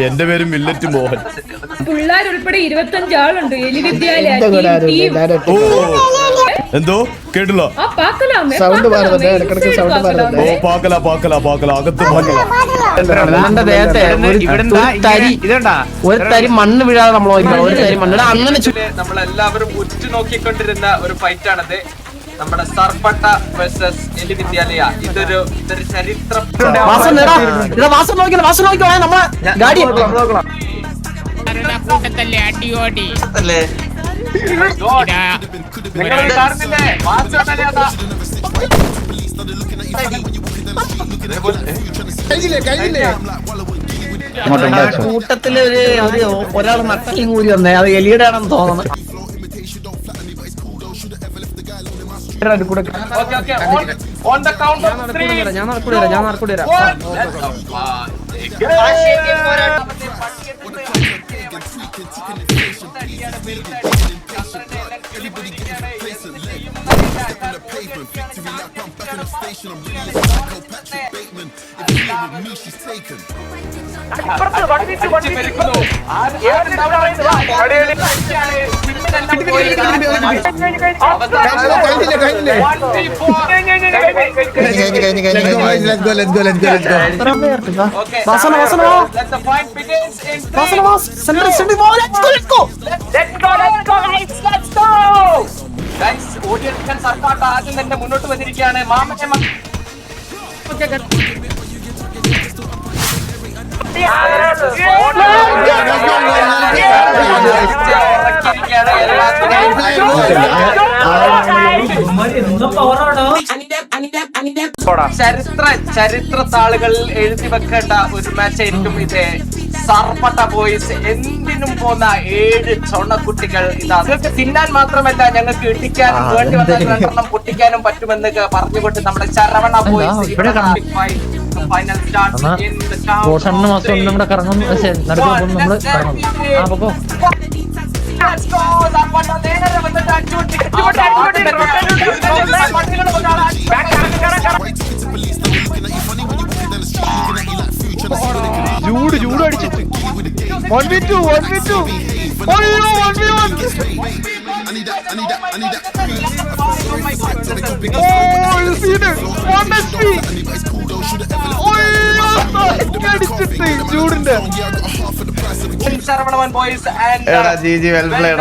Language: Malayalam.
എന്റെ പേര് മില്ലറ്റ് മോഹൻ. പിള്ളേരുൾപ്പെടെ 25 ആളുണ്ട് എലി വിദ്യാലയ. എന്തോ കേട്ടില്ല. സൗണ്ട് ഇടക്കിടക്ക് സൗണ്ട് ഓ പാക്കല പാക്കല പാക്കല അകത്ത് ഒരു തരി മണ്ണ് വീഴാതെ നമ്മൾ ഒരു തരി മണ്ണിട അങ്ങനെ നമ്മളെല്ലാവരും ഉറ്റുനോക്കിക്കൊണ്ടിരുന്ന ഒരു ഫൈറ്റാണത്. നമ്മുടെ സർപ്പട്ട വേഴ്സസ് എലി വിദ്യാലയ. ഇതൊരു ചരിത്രം. കൂട്ടത്തില് ഒരാൾ നട്ടലും കൂടി വന്നേ. അത് എലിയുടെ ആണെന്ന് തോന്നുന്നു. ഞാൻ നടക്കൂടി വരാം. സർക്കാർ ആദ്യം തന്നെ മുന്നോട്ട് വന്നിരിക്കുകയാണ്. ചരിത്ര താളുകളിൽ എഴുതി വെക്കേണ്ട ഒരു മാച്ച് ആയിരിക്കും ഇത്. സർപ്പട്ട ബോയ്സ് എന്തിനും പോന്ന 7 ചൊണ്ണക്കുട്ടികൾ. ഇതാ നിങ്ങൾക്ക് തിന്നാൻ മാത്രമല്ല ഞങ്ങൾക്ക് ഇടിക്കാനും വേണ്ടി വന്നാൽ 2 പൊട്ടിക്കാനും പറ്റുമെന്ന് പറഞ്ഞുകൊണ്ട് നമ്മുടെ Saravana boys final start in the ചൂട് അടിച്ചിട്ട് 1v2 ചൂടിന്റെ Sarvanavan boys and GG well played.